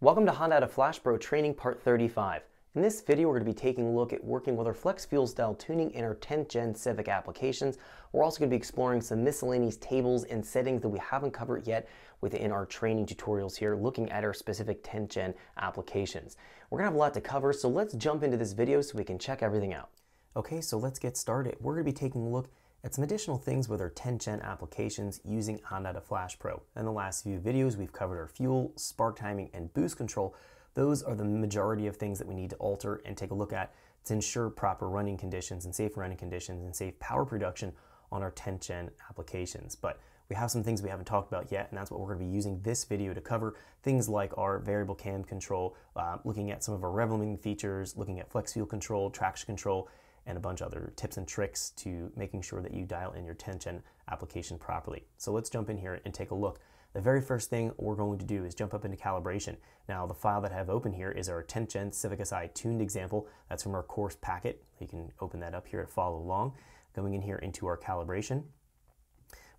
Welcome to Hondata FlashPro Training Part 35. In this video, we're going to be taking a look at working with our flex fuel style tuning in our 10th gen Civic applications. We're also going to be exploring some miscellaneous tables and settings that we haven't covered yet within our training tutorials here, looking at our specific 10th gen applications. We're going to have a lot to cover, so let's jump into this video so we can check everything out. Okay, so let's get started. We're going to be taking a look at some additional things with our 10th gen applications using Hondata FlashPro. In the last few videos, we've covered our fuel, spark timing, and boost control. Those are the majority of things that we need to alter and take a look at to ensure proper running conditions and safe running conditions and safe power production on our 10th gen applications. But we have some things we haven't talked about yet, and that's what we're going to be using this video to cover. Things like our variable cam control, looking at some of our rev limiting features, looking at flex fuel control, traction control, and a bunch of other tips and tricks to making sure that you dial in your 10th gen application properly. So let's jump in here and take a look. The very first thing we're going to do is jump up into calibration. Now the file that I have open here is our 10th gen Civic SI tuned example. That's from our course packet. You can open that up here to follow along. Going in here into our calibration,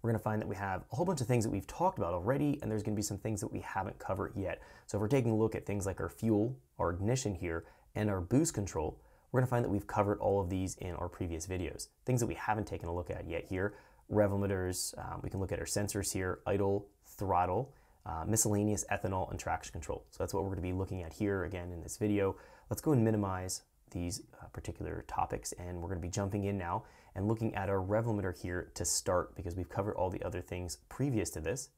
we're going to find that we have a whole bunch of things that we've talked about already, and there's going to be some things that we haven't covered yet. So if we're taking a look at things like our fuel, our ignition here, and our boost control, we're going to find that we've covered all of these in our previous videos. Things that we haven't taken a look at yet here: rev limiters, we can look at our sensors here, idle, throttle, miscellaneous ethanol, and traction control. So that's what we're going to be looking at here again in this video. Let's go and minimize these particular topics, and we're going to be jumping in now and looking at our rev limiter here to start, because we've covered all the other things previous to this.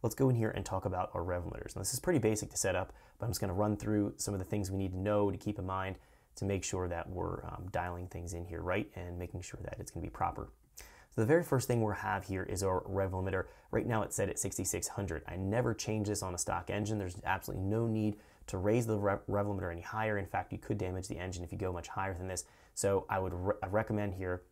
Let's go in here and talk about our rev limiters. Now this is pretty basic to set up, but I'm just going to run through some of the things we need to know to keep in mind to make sure that we're dialing things in here right and making sure that it's going to be proper. So the very first thing we'll have here is our rev limiter. Right now it's set at 6600. I never change this on a stock engine. There's absolutely no need to raise the rev limiter any higher. In fact, you could damage the engine if you go much higher than this. So I would recommend here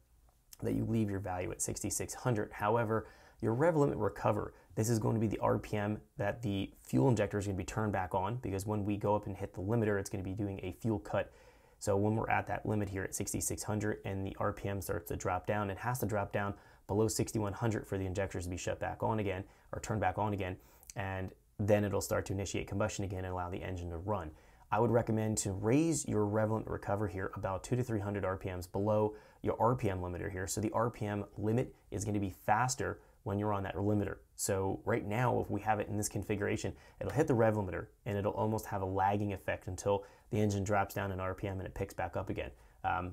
that you leave your value at 6600. However, your rev limit recover, this is going to be the RPM that the fuel injector is going to be turned back on, because when we go up and hit the limiter, it's going to be doing a fuel cut. So when we're at that limit here at 6600 and the RPM starts to drop down, it has to drop down below 6100 for the injectors to be shut back on again or turned back on again, and then it'll start to initiate combustion again and allow the engine to run. I would recommend to raise your rev limit recover here about 200 to 300 RPMs below your RPM limiter here. So the RPM limit is going to be faster when you're on that limiter. So right now, if we have it in this configuration, it'll hit the rev limiter and it'll almost have a lagging effect until the engine drops down in RPM and it picks back up again.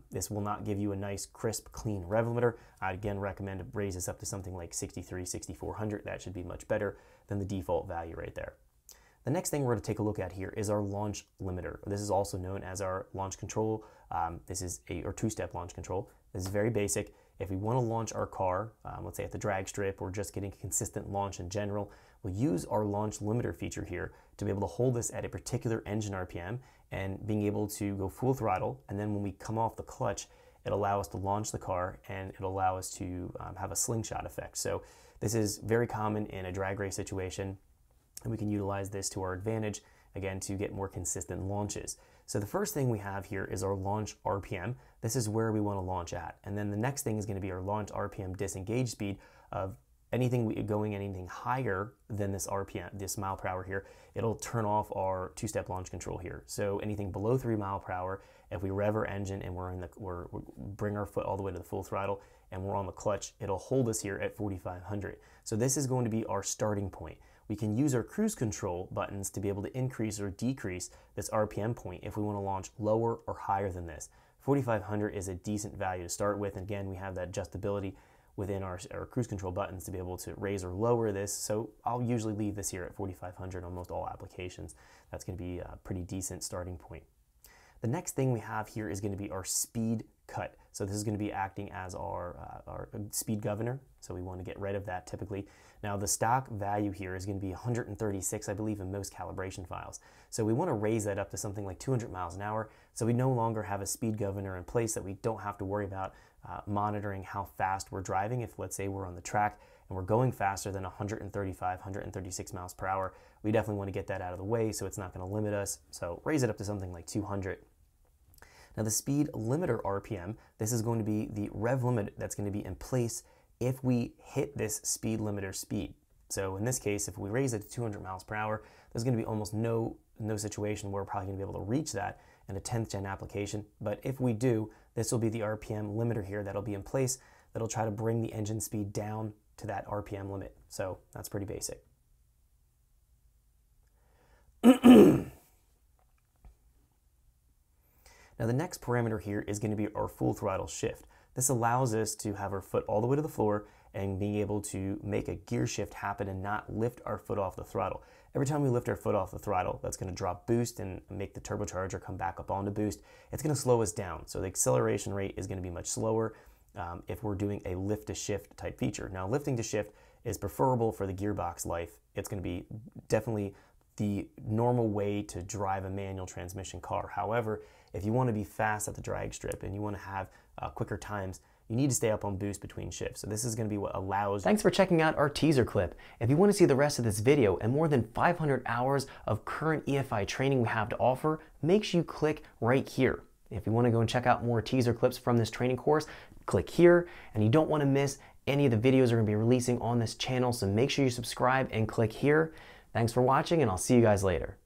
This will not give you a nice, crisp, clean rev limiter. I'd again recommend to raise this up to something like 63, 6400. That should be much better than the default value right there. The next thing we're going to take a look at here is our launch limiter. This is also known as our launch control. This is a two-step launch control. This is very basic. If we want to launch our car, let's say at the drag strip, or just getting a consistent launch in general, we'll use our launch limiter feature here to be able to hold this at a particular engine RPM and being able to go full throttle. And then when we come off the clutch, it'll allow us to launch the car and it'll allow us to have a slingshot effect. So this is very common in a drag race situation, and we can utilize this to our advantage, again, to get more consistent launches. So the first thing we have here is our launch RPM. This is where we want to launch at. And then the next thing is going to be our launch RPM disengage speed of anything higher than this RPM, this mile per hour here, it'll turn off our two-step launch control here. So anything below 3 miles per hour, if we rev our engine and we bring our foot all the way to the full throttle and we're on the clutch, it'll hold us here at 4500. So this is going to be our starting point. We can use our cruise control buttons to be able to increase or decrease this RPM point if we want to launch lower or higher than this. 4500 is a decent value to start with, and again, we have that adjustability within our cruise control buttons to be able to raise or lower this. So I'll usually leave this here at 4500 on most all applications. That's going to be a pretty decent starting point. The next thing we have here is going to be our speed cut. So this is going to be acting as our speed governor. So we want to get rid of that typically. Now the stock value here is going to be 136, I believe, in most calibration files. So we want to raise that up to something like 200 miles an hour. So we no longer have a speed governor in place that we don't have to worry about monitoring how fast we're driving. If let's say we're on the track and we're going faster than 135, 136 miles per hour, we definitely want to get that out of the way so it's not going to limit us. So raise it up to something like 200. Now the speed limiter RPM, this is going to be the rev limit that's going to be in place if we hit this speed limiter speed. So in this case, if we raise it to 200 miles per hour, there's going to be almost no no situation where we're probably going to be able to reach that in a 10th gen application. But if we do, this will be the RPM limiter here that'll be in place that'll try to bring the engine speed down to that RPM limit. So that's pretty basic. Now the next parameter here is going to be our full throttle shift. This allows us to have our foot all the way to the floor and being able to make a gear shift happen and not lift our foot off the throttle. Every time we lift our foot off the throttle, that's going to drop boost and make the turbocharger come back up onto boost. It's going to slow us down. So the acceleration rate is going to be much slower if we're doing a lift to shift type feature. Now lifting to shift is preferable for the gearbox life. It's going to be definitely the normal way to drive a manual transmission car. However, if you want to be fast at the drag strip and you want to have quicker times, you need to stay up on boost between shifts. So this is going to be what allows... Thanks for checking out our teaser clip. If you want to see the rest of this video and more than 500 hours of current EFI training we have to offer, make sure you click right here. If you want to go and check out more teaser clips from this training course, click here. And you don't want to miss any of the videos we're going to be releasing on this channel, so make sure you subscribe and click here. Thanks for watching, and I'll see you guys later.